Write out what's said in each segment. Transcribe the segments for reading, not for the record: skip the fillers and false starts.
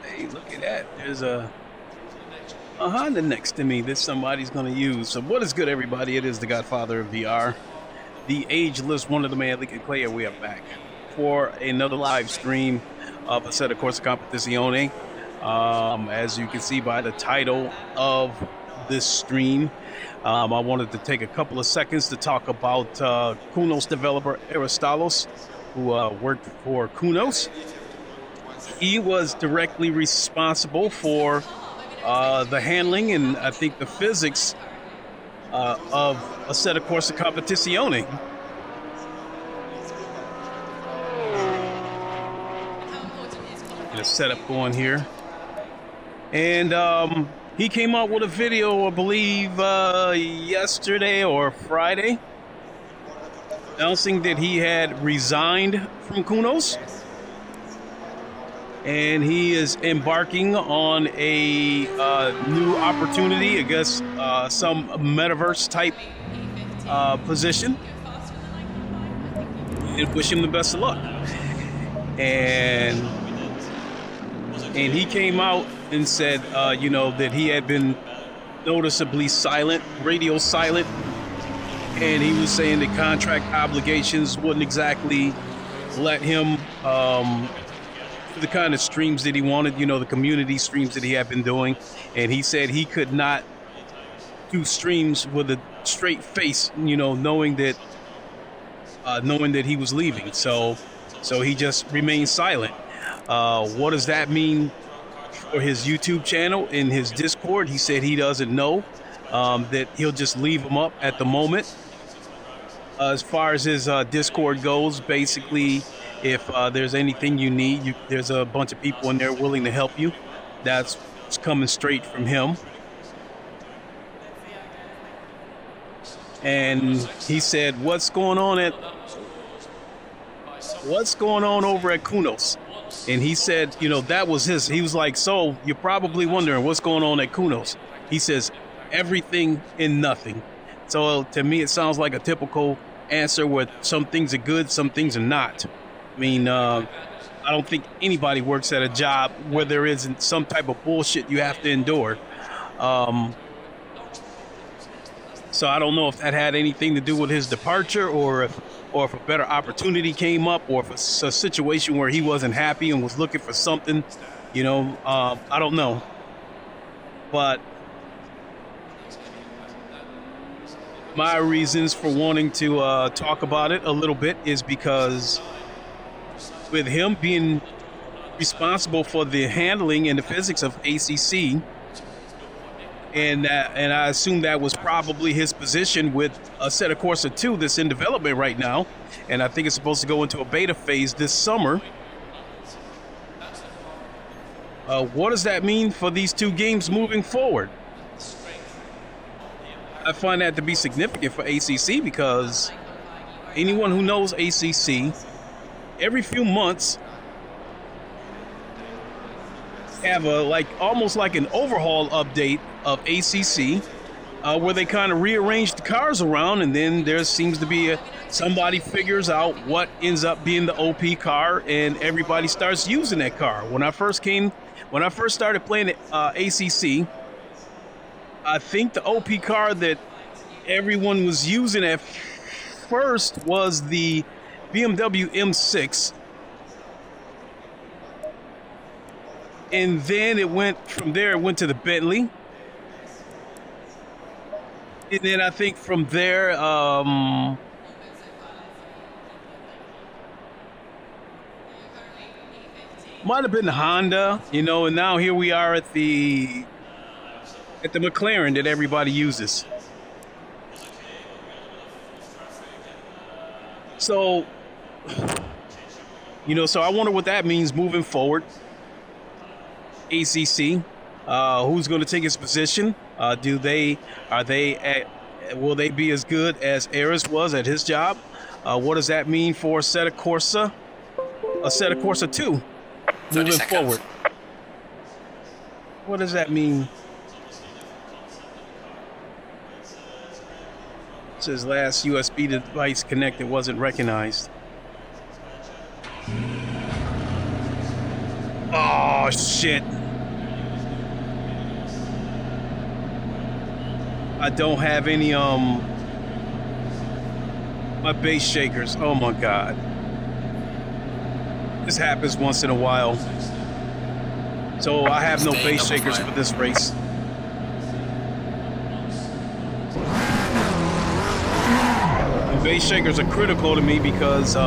Hey, look at that. There's a Honda next to me that somebody's going to use. So what is good, everybody? It is the Godfather of VR, the ageless, one of the man Liquid Clay, and we are back for another live stream of Assetto Corsa Competizione. As you can see by the title of this stream, I wanted to take a couple of seconds to talk about Kunos developer Aris, who worked for Kunos. He was directly responsible for the handling and I think the physics of Assetto Corsa Competizione. Get a setup going here. And he came out with a video, I believe, yesterday or Friday, announcing that he had resigned from Kunos. And he is embarking on a new opportunity, I guess, some metaverse type position. And wish him the best of luck. And he came out and said, you know, that he had been noticeably silent, radio silent, and he was saying that contract obligations wouldn't exactly let him the kind of streams that he wanted, you know, the community streams that he had been doing. And he said he could not do streams with a straight face, you know, knowing that he was leaving. So he just remained silent. What does that mean for his YouTube channel and his Discord? He said he doesn't know, that he'll just leave them up at the moment. As far as his Discord goes, basically, if there's anything you need, there's a bunch of people in there willing to help you. That's coming straight from him. And he said, what's going on over at Kunos? And he said, you know, that was he was like, so you're probably wondering what's going on at Kunos. He says, everything and nothing. So to me, it sounds like a typical answer where some things are good, some things are not. I mean, I don't think anybody works at a job where there isn't some type of bullshit you have to endure. So I don't know if that had anything to do with his departure, or if a better opportunity came up, or if it's a situation where he wasn't happy and was looking for something, you know, I don't know. But my reasons for wanting to talk about it a little bit is because with him being responsible for the handling and the physics of ACC, and I assume that was probably his position with Assetto Corsa 2 that's in development right now, and I think it's supposed to go into a beta phase this summer. What does that mean for these two games moving forward? I find that to be significant for ACC, because anyone who knows ACC, every few months have almost like an overhaul update of ACC, where they kind of rearrange the cars around, and then there seems to be somebody figures out what ends up being the OP car, and everybody starts using that car. When I first started playing ACC, I think the OP car that everyone was using at first was the BMW M6, and then it went to the Bentley, and then I think from there might have been the Honda, you know, and now here we are at the McLaren that everybody uses. So, you know, so I wonder what that means moving forward. ACC, who's going to take his position? Will they be as good as Aris was at his job? What does that mean for Assetto Corsa 2 moving forward? What does that mean? Says last USB device connected wasn't recognized. Oh shit. I don't have any my base shakers. Oh my god. This happens once in a while. So I have no base shakers for this race. And base shakers are critical to me because it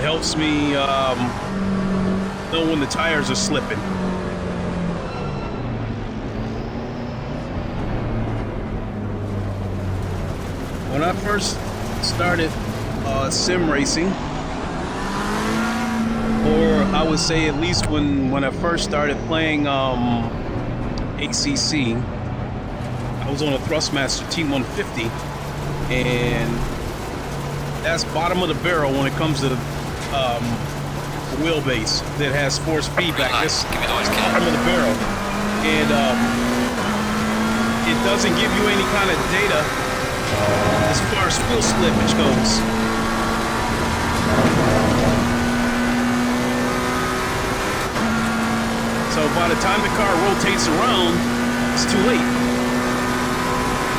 helps me know when the tires are slipping. When I first started sim racing, or I would say at least when I first started playing ACC, I was on a Thrustmaster T150, and that's bottom of the barrel when it comes to the wheelbase that has force feedback. That's bottom of the barrel, and it doesn't give you any kind of data as far as wheel slippage goes. So by the time the car rotates around, it's too late.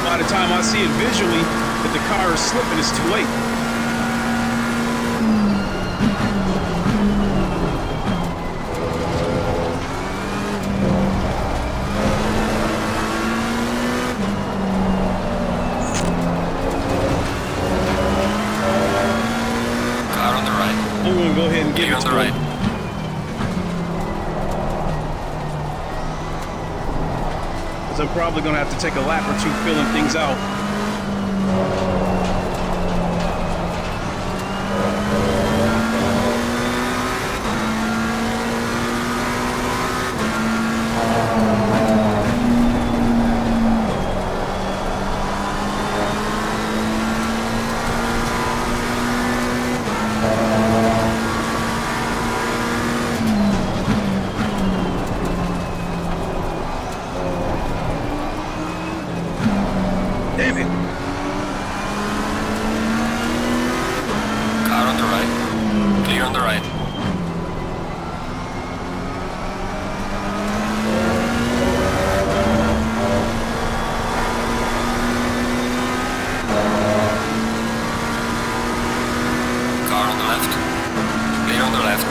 By the time I see it visually that the car is slipping, it's too late. Car on the right. I'm going to go ahead and give it to him. I'm probably going to have to take a lap or two filling things out. Damn it. Car on the right. Clear on the right. Car on the left. Clear on the left.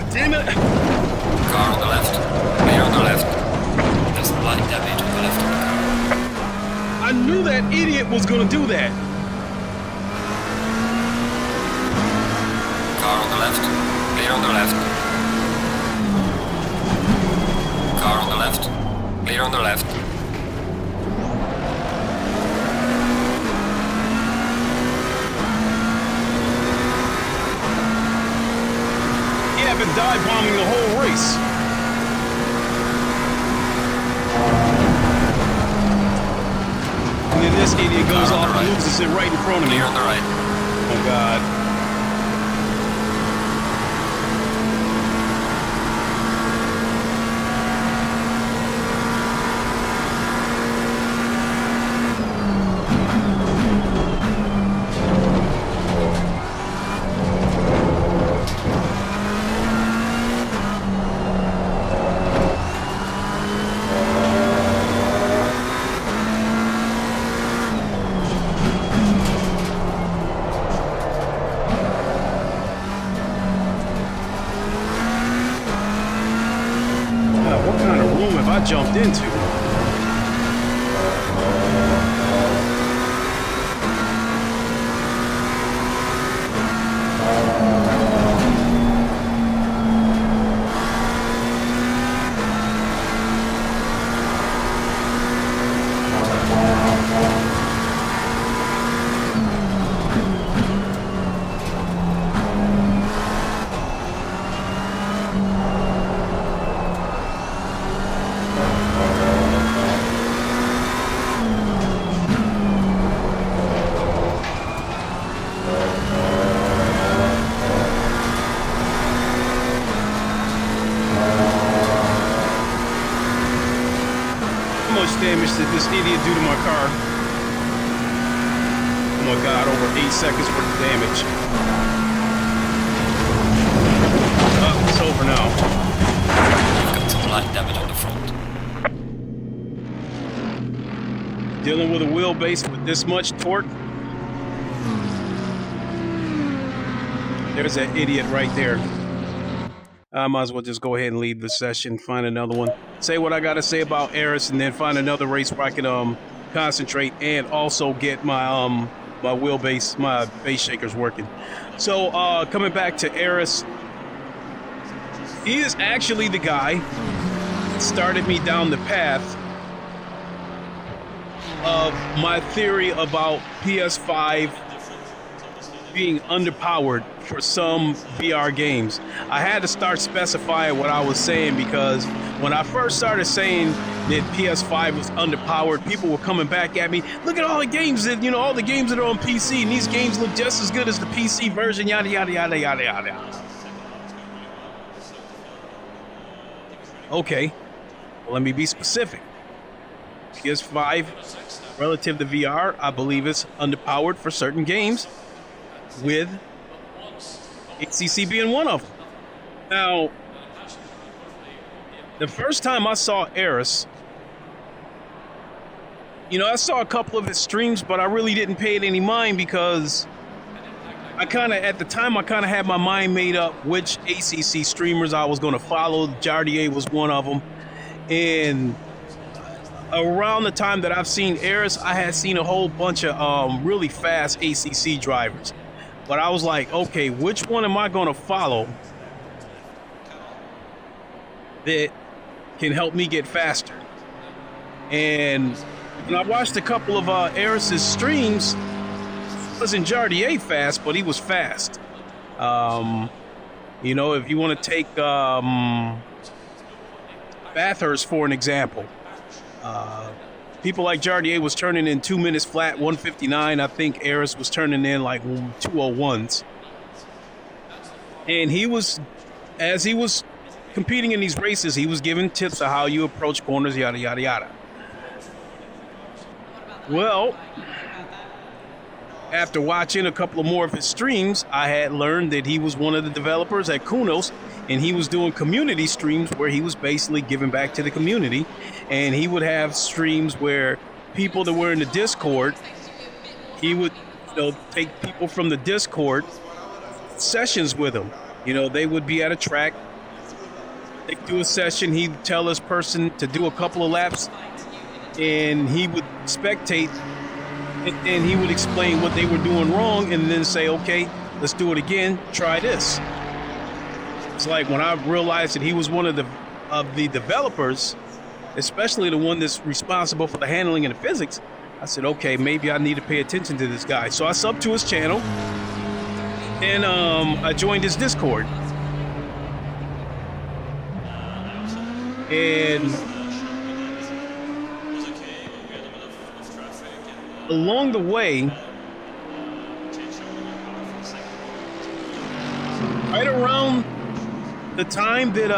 Damn it! Car on the left. Clear on the left. There's light damage on the left of the car. I knew that idiot was going to do that. Car on the left. Clear on the left. Car on the left. Clear on the left. I've been dive bombing the whole race. And then this idiot goes off and loses it right in front of me. Clear on the right. Oh God. What kind of room have I jumped into? much damage did this idiot do to my car? Oh my God, over 8 seconds worth of damage. Oh, it's over now. You've got some light damage on the front. Dealing with a wheelbase with this much torque. There's that idiot right there. I might as well just go ahead and leave the session, find another one. Say what I got to say about Aris, and then find another race where I can concentrate and also get my my wheelbase, my base shakers working. So coming back to Aris, he is actually the guy that started me down the path of my theory about PS5 being underpowered for some VR games. I had to start specifying what I was saying, because when I first started saying that PS5 was underpowered, people were coming back at me. Look at all the games that, all the games that are on PC, and these games look just as good as the PC version, yada, yada, yada, yada, yada. Okay, well, let me be specific. PS5, relative to VR, I believe it's underpowered for certain games, with ACC being one of them. Now, the first time I saw Aris, I saw a couple of his streams, but I really didn't pay it any mind, because at the time, I kind of had my mind made up which ACC streamers I was going to follow. Jardier was one of them. And around the time that I've seen Aris, I had seen a whole bunch of really fast ACC drivers. But I was like, okay, which one am I going to follow that can help me get faster? And when I watched a couple of Aris's streams, he wasn't Jardier fast, but he was fast. If you want to take Bathurst for an example, people like Jardier was turning in 2 minutes flat, 159. I think Aris was turning in like 201s. And as he was competing in these races, he was giving tips on how you approach corners, yada, yada, yada. Well, after watching a couple of more of his streams, I had learned that he was one of the developers at Kunos, and he was doing community streams where he was basically giving back to the community. And he would have streams where people that were in the Discord, he would take people from the Discord sessions with him. They would be at a track, they'd do a session, he'd tell this person to do a couple of laps, and he would spectate, and he would explain what they were doing wrong, and then say, okay, let's do it again, try this. It's like when I realized that he was one of the developers, especially the one that's responsible for the handling and the physics, I said, okay, maybe I need to pay attention to this guy. So I subbed to his channel, and I joined his Discord. And along the way, right around the time that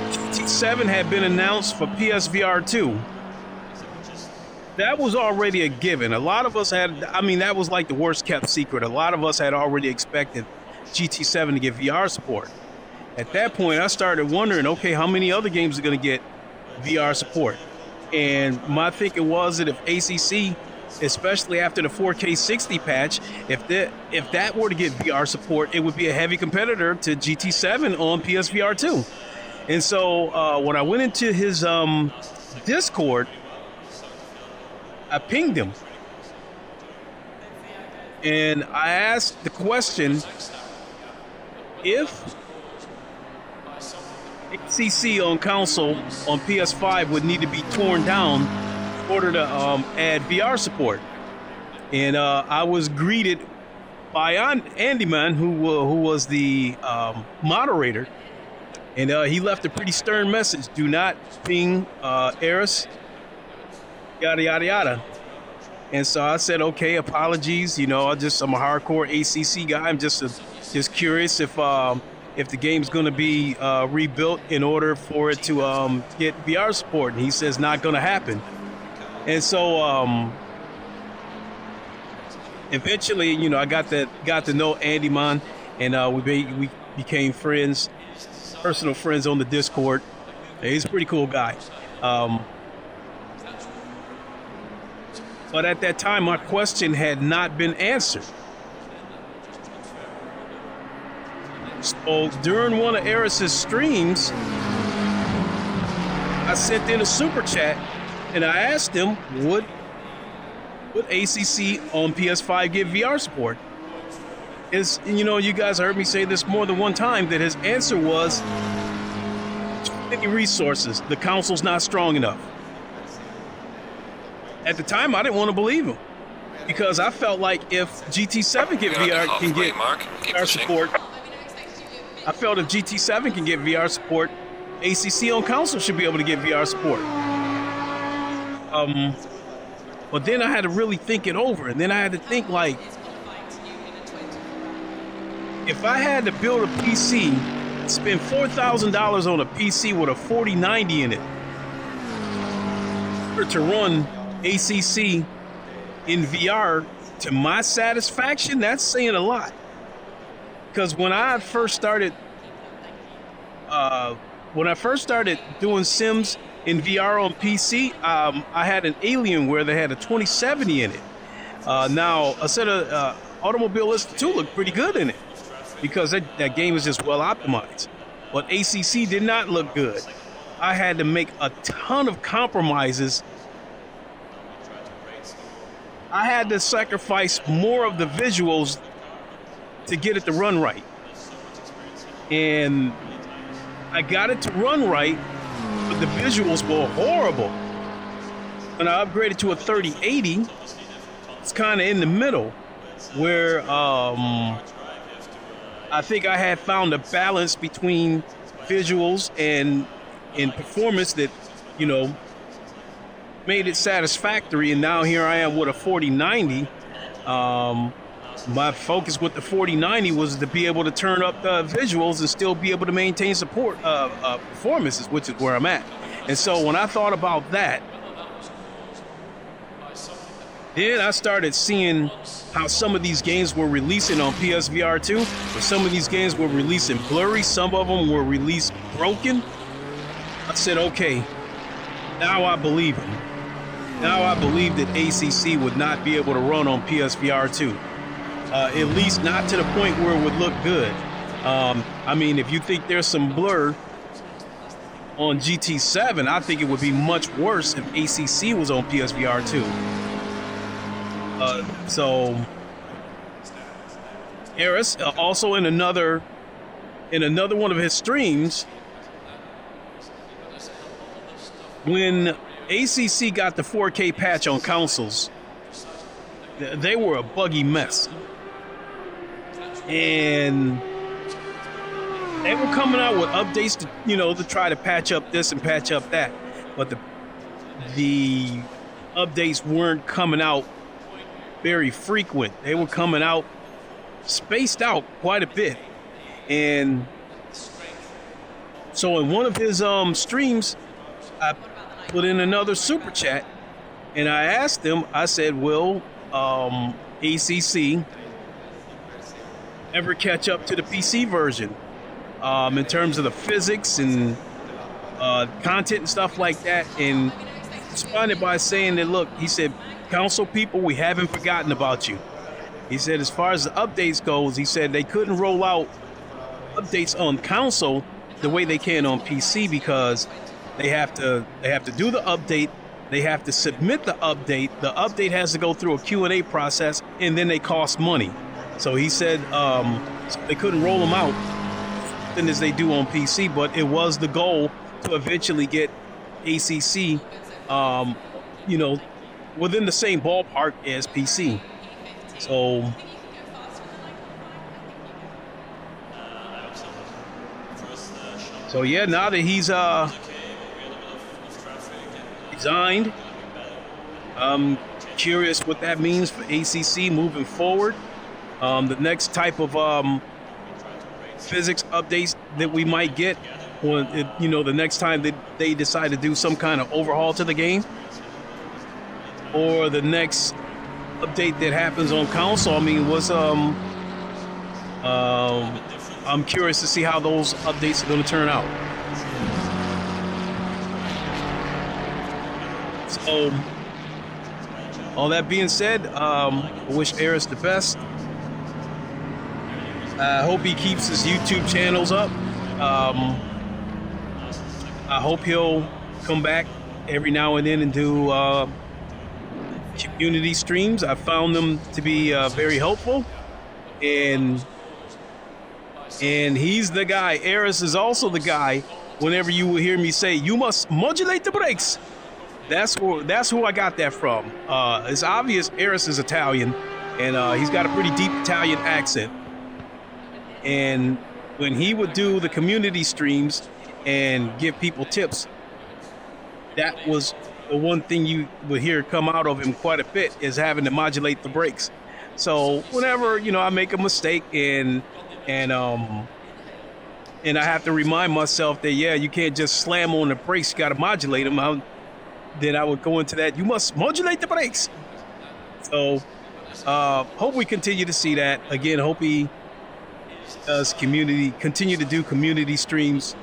GT7 had been announced for PSVR2, that was already a given. A lot of us that was like the worst kept secret. A lot of us had already expected GT7 to get VR support. At that point, I started wondering, okay, how many other games are going to get VR support? And my thinking was that if ACC, especially after the 4K 60 patch, if that were to get VR support, it would be a heavy competitor to GT7 on PSVR2. And so when I went into his Discord, I pinged him. And I asked the question, if ACC on console on PS5 would need to be torn down in order to add VR support. And I was greeted by Andy Man, who was the moderator, and he left a pretty stern message: do not ping Aris, yada yada yada. And so I said, okay, apologies. I'm a hardcore ACC guy. I'm just curious if if the game's going to be rebuilt in order for it to get VR support. And he says not going to happen. And so eventually, you know, I got to know Andy Man, and we became friends, personal friends on the Discord. He's a pretty cool guy. But at that time, my question had not been answered. So during one of Aris's streams, I sent in a super chat and I asked him, would ACC on PS5 get VR support? You know, you guys heard me say this more than one time, that his answer was, too many resources, the console's not strong enough. At the time, I didn't want to believe him, because I felt like if GT7 can get VR support, I felt if GT7 can get VR support, ACC on console should be able to get VR support. But then I had to really think it over, and then I had to think, like, if I had to build a PC, spend $4,000 on a PC with a 4090 in it, to run ACC in VR to my satisfaction, that's saying a lot. Because when I first started doing Sims in VR on PC, I had an Alienware that had a 2070 in it. Now, Assetto Automobilista 2 looked pretty good in it, because that game is just well optimized. But ACC did not look good. I had to make a ton of compromises. I had to sacrifice more of the visuals to get it to run right. And I got it to run right, but the visuals were horrible. When I upgraded to a 3080, it's kind of in the middle, where I think I had found a balance between visuals and performance that, you know, made it satisfactory. And now here I am with a 4090. My focus with the 4090 was to be able to turn up the visuals and still be able to maintain support performances, which is where I'm at. And so when I thought about that, then I started seeing how some of these games were releasing on PSVR2, but some of these games were releasing blurry, some of them were released broken. I said, okay, now I believe him. Now I believe that ACC would not be able to run on PSVR2. At least not to the point where it would look good. I mean, if you think there's some blur on GT7, I think it would be much worse if ACC was on PSVR2. So Aris, also in another one of his streams, when ACC got the 4K patch on consoles, they were a buggy mess. And they were coming out with updates to, you know, to try to patch up this and patch up that. But the updates weren't coming out very frequent. They were coming out spaced out quite a bit. And so in one of his streams, I put in another super chat, and I asked him, I said, will ACC ever catch up to the PC version in terms of the physics and content and stuff like that? And responded by saying that, look, he said, console people, we haven't forgotten about you. He said, as far as the updates goes, he said they couldn't roll out updates on console the way they can on PC, because they have to do the update, they have to submit the update has to go through a Q&A process, and then they cost money. So he said they couldn't roll them out as they do on PC, but it was the goal to eventually get ACC, you know, within the same ballpark as PC. So yeah, now that he's resigned, I'm curious what that means for ACC moving forward. The next type of physics updates that we might get when the next time that they decide to do some kind of overhaul to the game, or the next update that happens on console. I mean, I'm curious to see how those updates are going to turn out. So, all that being said, I wish Aris the best. I hope he keeps his YouTube channels up. I hope he'll come back every now and then and do community streams. I found them to be very helpful, and he's the guy. Aris is also the guy. Whenever you will hear me say, "You must modulate the brakes," that's who I got that from. It's obvious Aris is Italian, and he's got a pretty deep Italian accent. And when he would do the community streams and give people tips, that was the one thing you would hear come out of him quite a bit, is having to modulate the brakes. So whenever I make a mistake and I have to remind myself that you can't just slam on the brakes, you got to modulate them. Then I would go into that. You must modulate the brakes. So hope we continue to see that again. Hope he does continue to do community streams,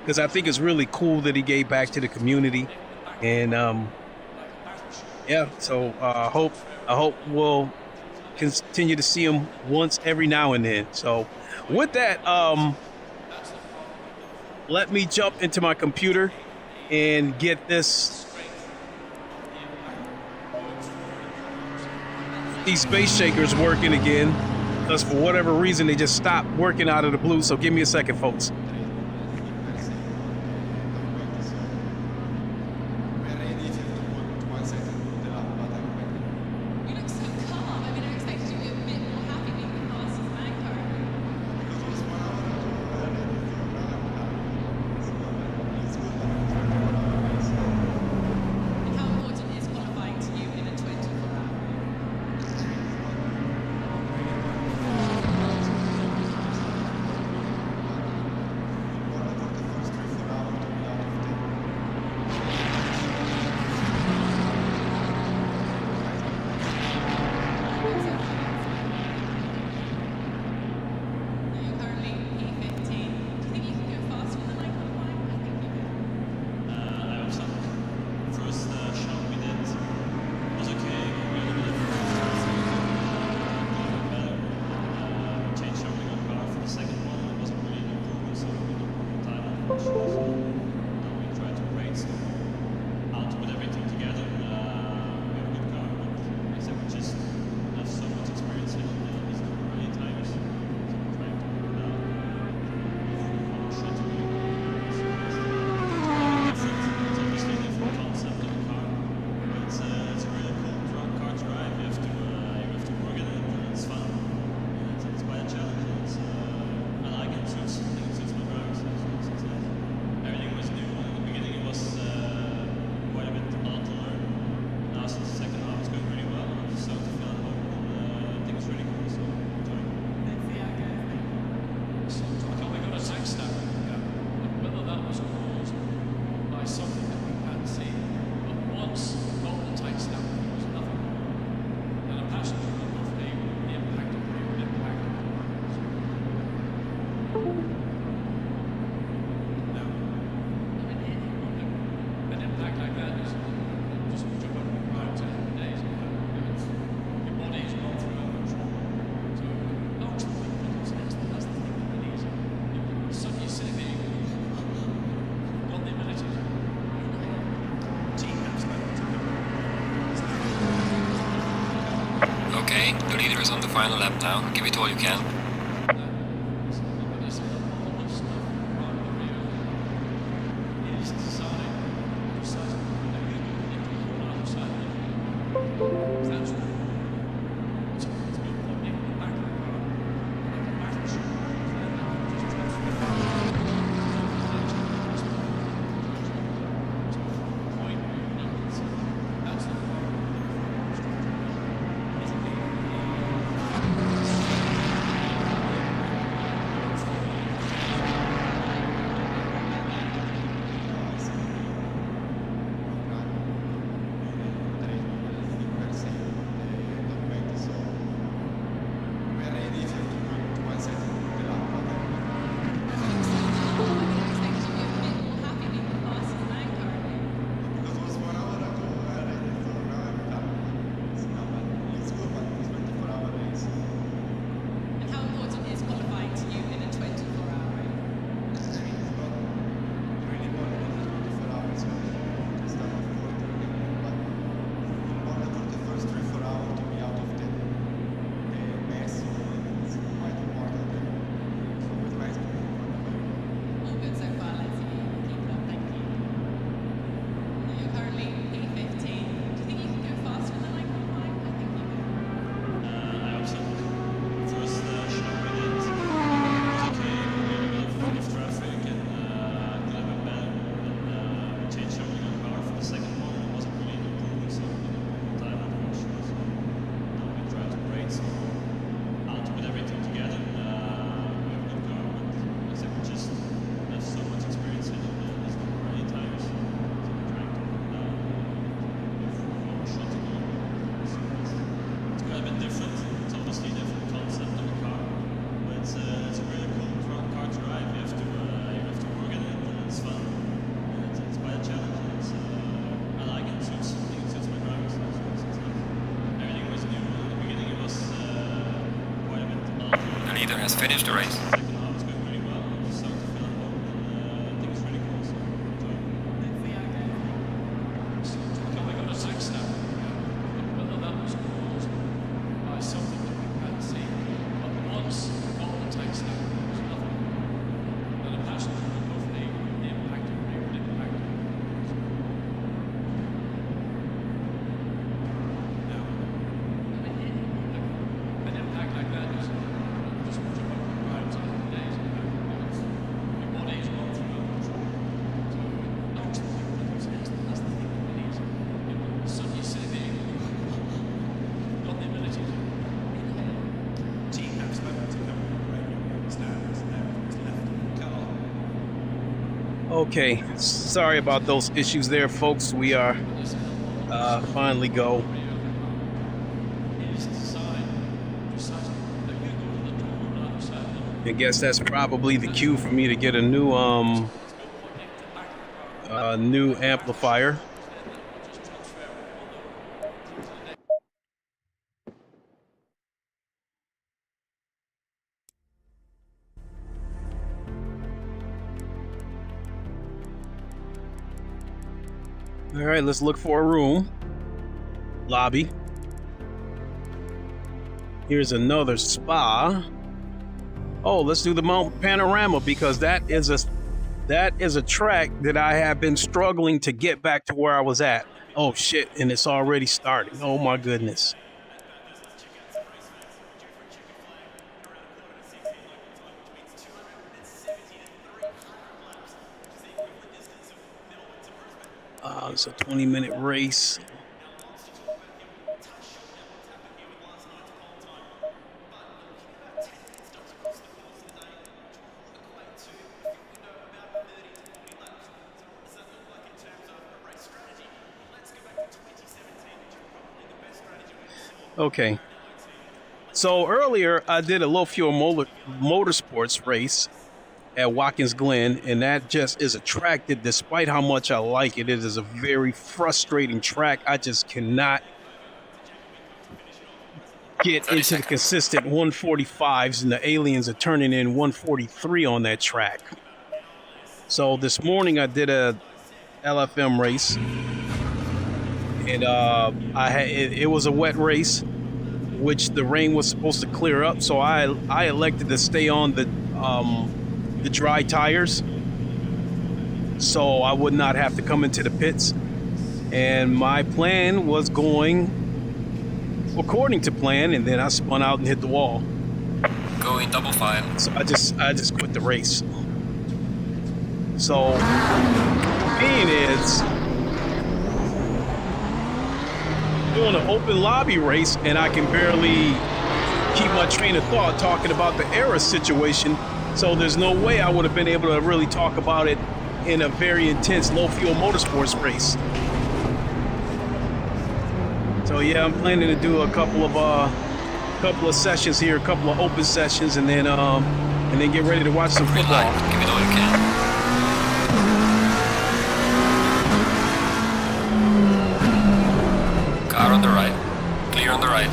because I think it's really cool that he gave back to the community, and so I hope we'll continue to see him once every now and then. So with that, let me jump into my computer and get these space shakers working again, because for whatever reason they just stopped working out of the blue. So give me a second, folks. The leader is on the final lap now. Give it all you can. Has finished the race. Okay, sorry about those issues there, folks. We are finally go. I guess that's probably the cue for me to get a new new amplifier. All right, let's look for a room. Lobby. Here's another spa. Oh, let's do the Mount Panorama because that is a track that I have been struggling to get back to where I was at. Oh shit, and it's already starting. Oh my goodness. It's a 20-minute race. Okay. So earlier I did a low fuel motorsports race at Watkins Glen, and that just is a track that, despite how much I like it, it is a very frustrating track. I just cannot get into the consistent 145s, and the aliens are turning in 143 on that track. So this morning I did a LFM race, and it was a wet race, which the rain was supposed to clear up, so I elected to stay on the dry tires so I would not have to come into the pits. And my plan was going according to plan, and then I spun out and hit the wall. Going double file. So I just quit the race. So being is doing an open lobby race, and I can barely keep my train of thought talking about the Aris situation. So there's no way I would have been able to really talk about it in a very intense low fuel motorsports race. So yeah, I'm planning to do a couple of sessions here, a couple of open sessions, and then get ready to watch some football. Give it all you can. Car on the right. Clear on the right.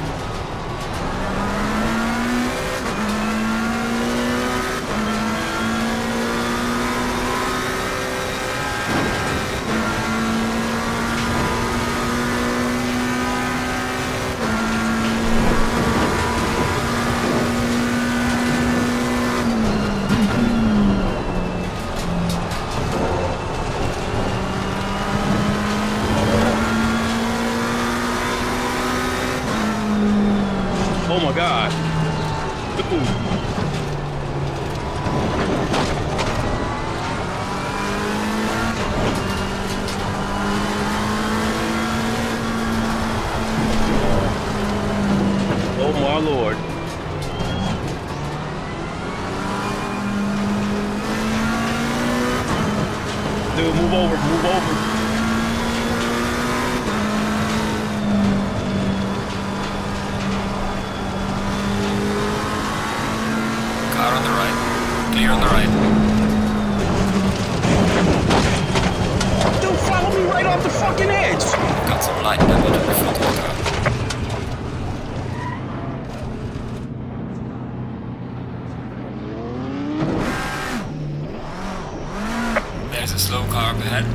Oh my God. Ooh. fucking edge. Got some light damage on the front of the car. There's a slow car up ahead.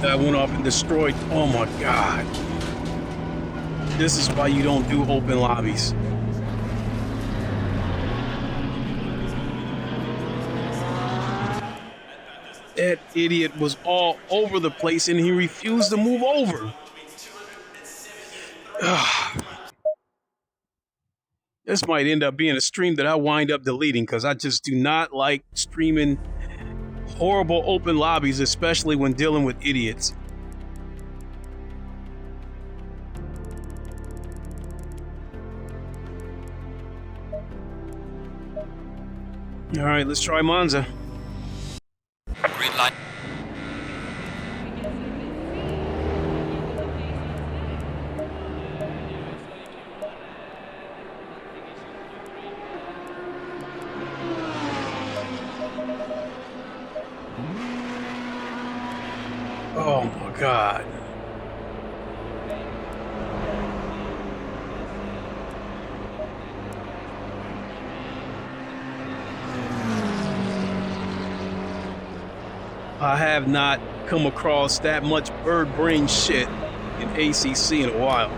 That went off and destroyed. Oh my God. This is why you don't do open lobbies. That idiot was all over the place and he refused to move over. This might end up being a stream that I wind up deleting because I just do not like streaming horrible open lobbies, especially when dealing with idiots. All right, let's try Monza. Green light. Oh my God. I have not come across that much bird brain shit in ACC in a while.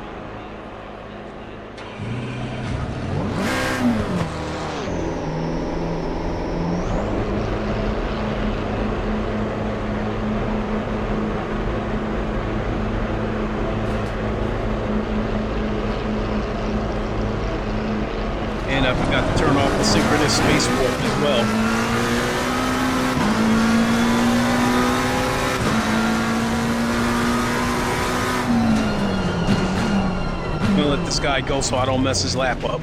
And I forgot to turn off the synchronous space warp as well. I'm gonna let this guy go so I don't mess his lap up.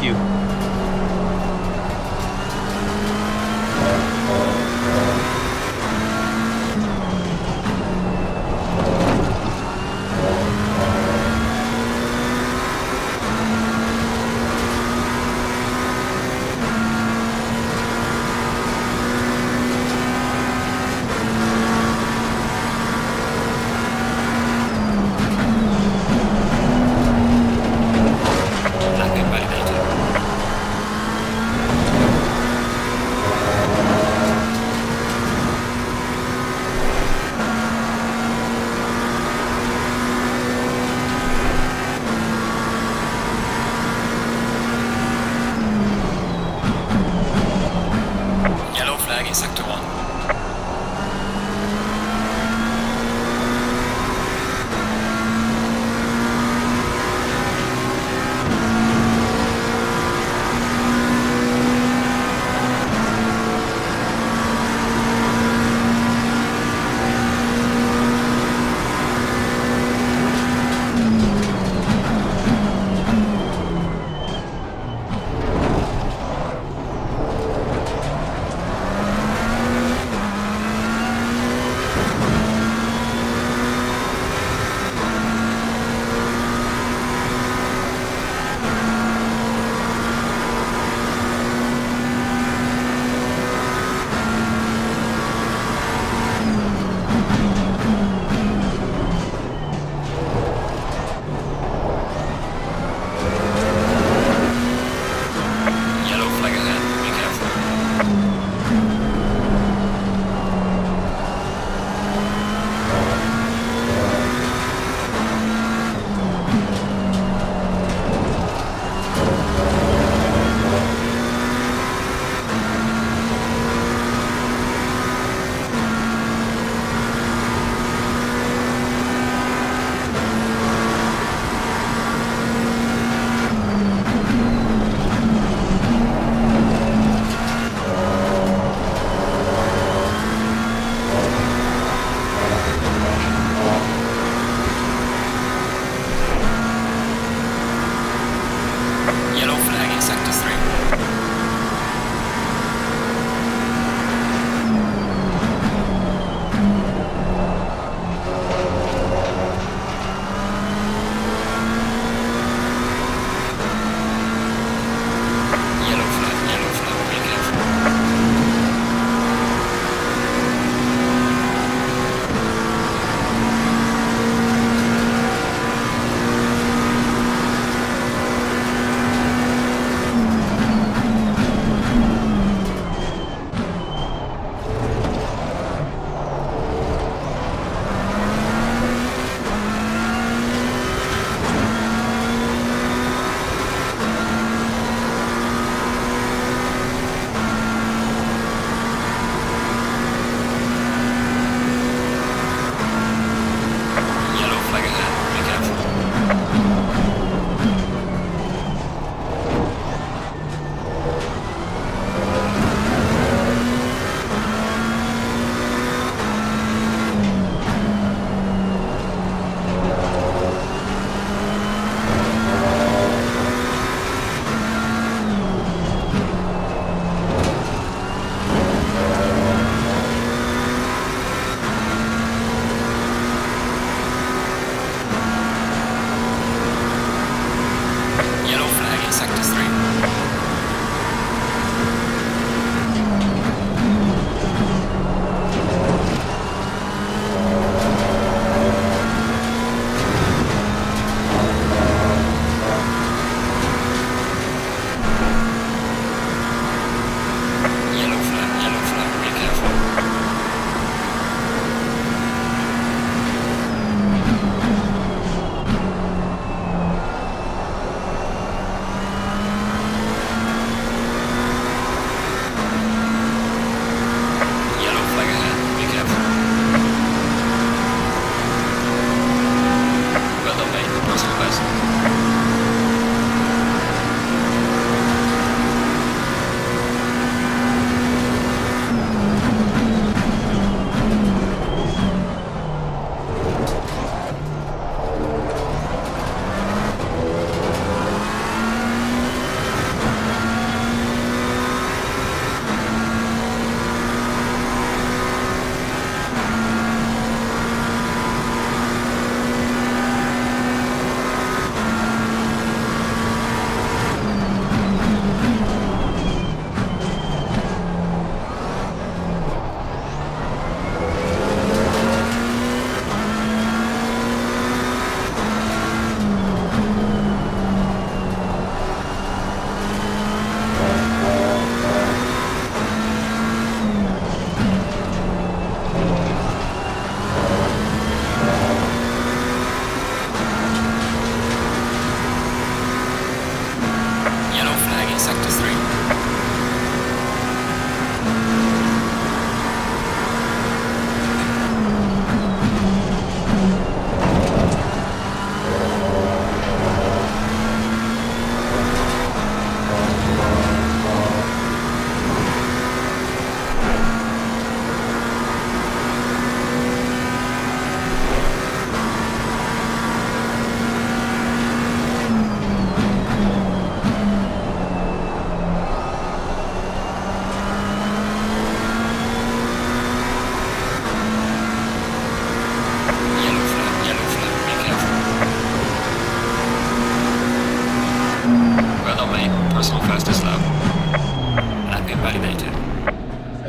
you. Landing validated. Yellow flag in sector 1.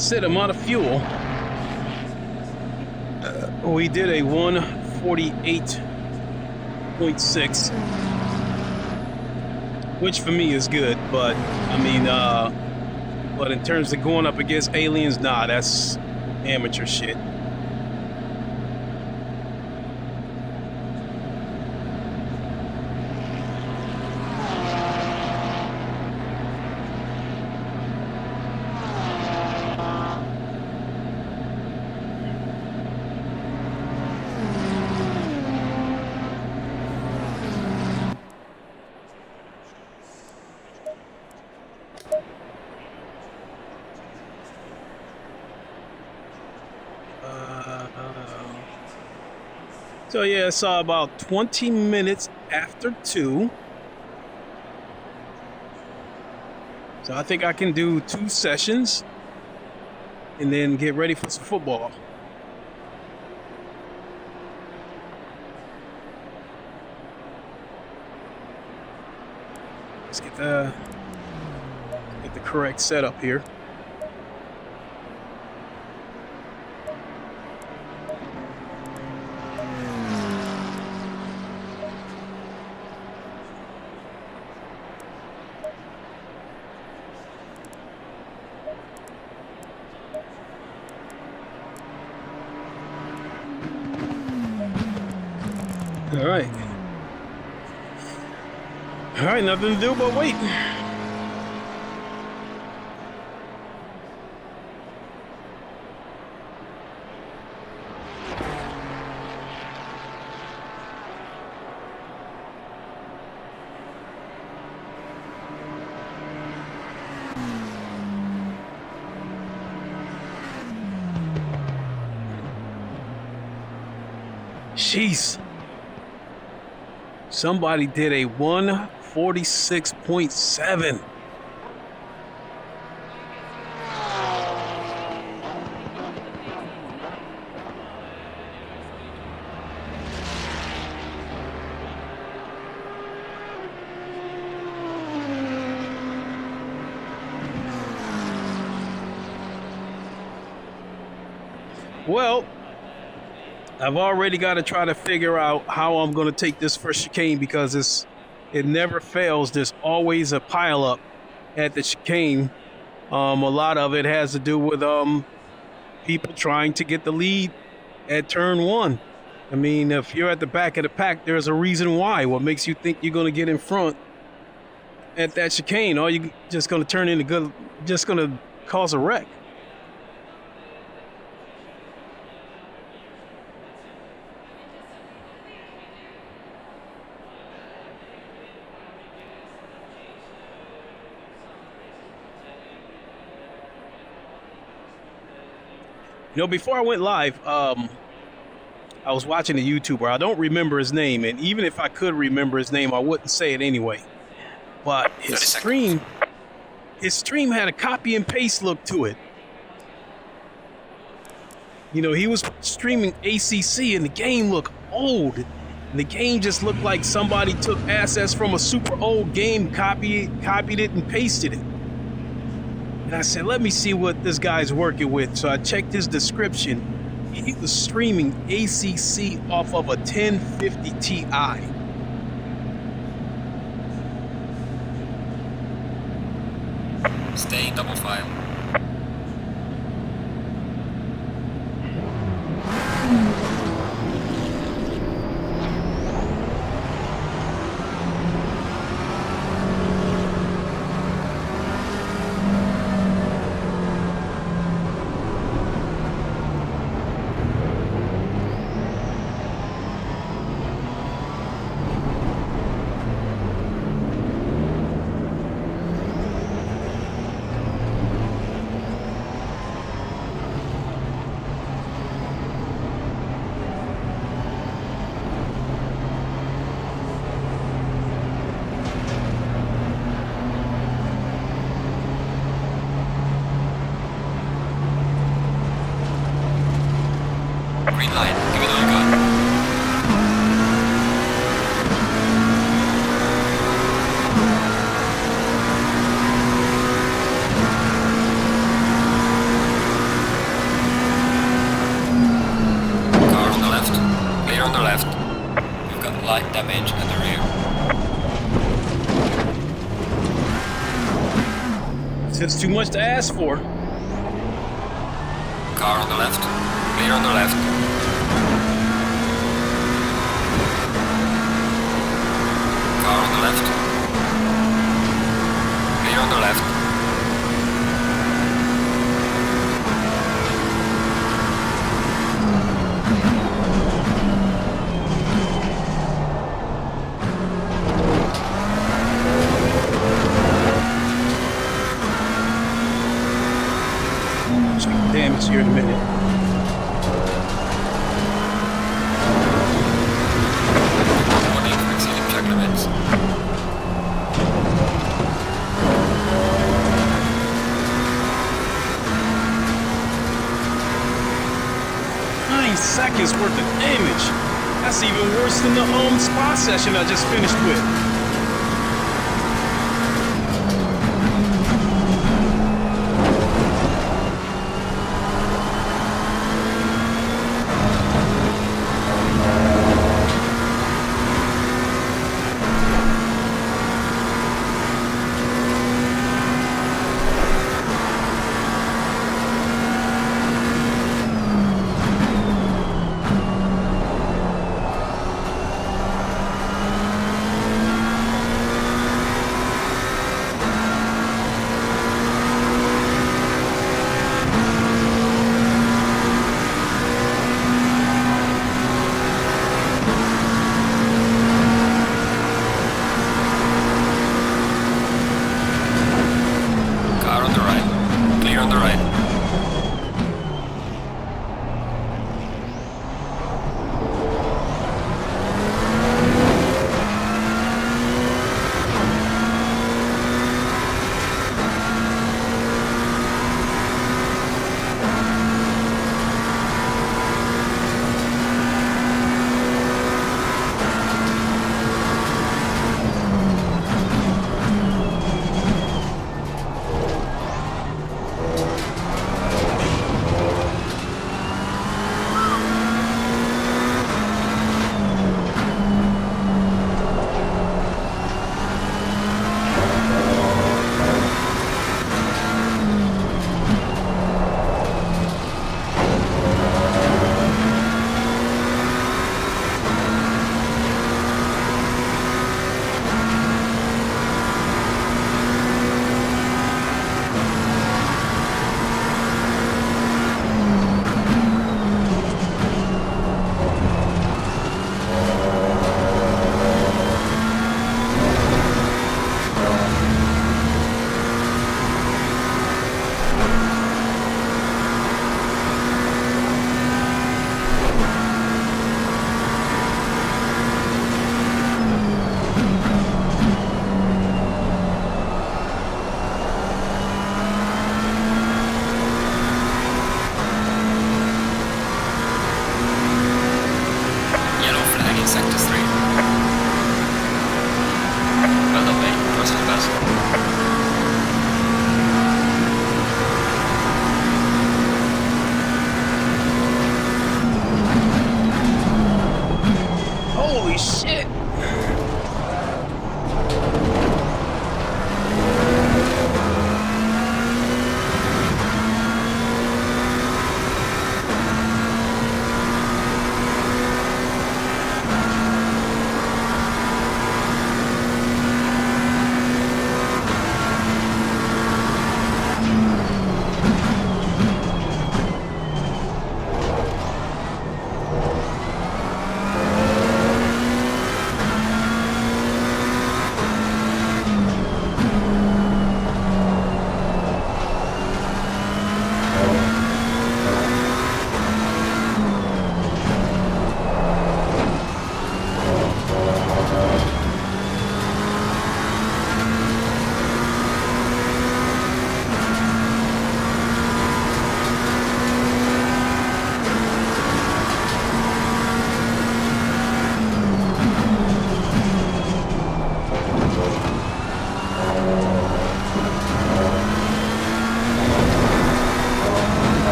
said I'm out of fuel. We did a 148.6, which for me is good, but I mean, but in terms of going up against aliens, nah, that's amateur shit. So yeah, it's about 20 minutes after 2. So I think I can do 2 sessions and then get ready for some football. Let's get the correct setup here. All right, nothing to do but wait. Jeez. Somebody did a 146.7. Well, I've already got to try to figure out how I'm going to take this first chicane, because it never fails. There's always a pile up at the chicane. A lot of it has to do with people trying to get the lead at turn 1. I mean, if you're at the back of the pack, there's a reason why. What makes you think you're going to get in front at that chicane? Or you just going to turn into just going to cause a wreck. You know, before I went live, I was watching a YouTuber. I don't remember his name, and even if I could remember his name, I wouldn't say it anyway. But his stream had a copy and paste look to it. You know, he was streaming ACC, and the game looked old. And the game just looked like somebody took assets from a super old game, copied it, and pasted it. And I said, let me see what this guy's working with. So I checked his description. He was streaming ACC off of a 1050 Ti. Stay double file. That's too much to ask for. Car on the left. Clear on the left. Car on the left. Clear on the left. Damage here in a minute. Warning for exceeding track limits. Seconds worth of damage. That's even worse than the spa session I just finished with.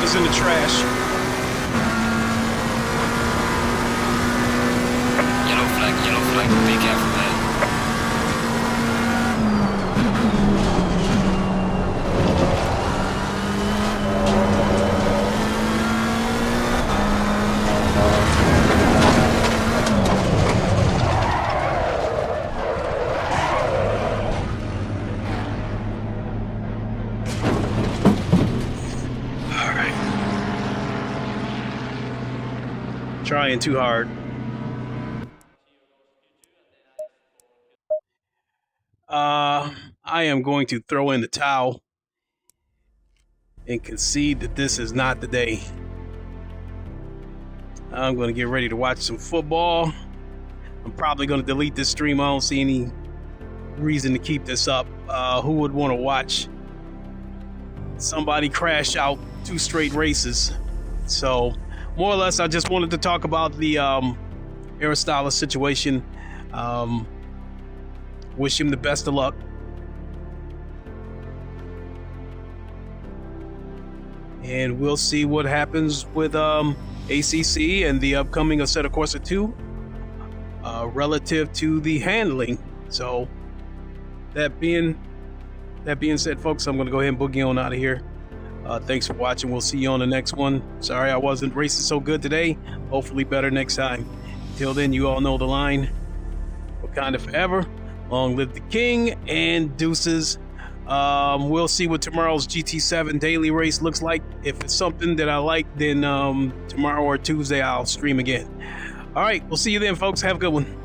is in the trash. Yellow flag, be careful, man. Trying too hard. I am going to throw in the towel and concede that this is not the day. I'm going to get ready to watch some football. I'm probably going to delete this stream. I don't see any reason to keep this up. Who would want to watch somebody crash out 2 straight races? So, more or less, I just wanted to talk about the Aris situation. Wish him the best of luck. And we'll see what happens with ACC and the upcoming Assetto Corsa 2 relative to the handling. So that being said, folks, I'm going to go ahead and boogie on out of here. Thanks for watching. We'll see you on the next one. Sorry I wasn't racing so good today. Hopefully better next time. Till then, you all know the line. Wakanda forever. Long live the king, and deuces. We'll see what tomorrow's GT7 daily race looks like. If it's something that I like, then tomorrow or Tuesday I'll stream again. All right, we'll see you then, folks. Have a good one.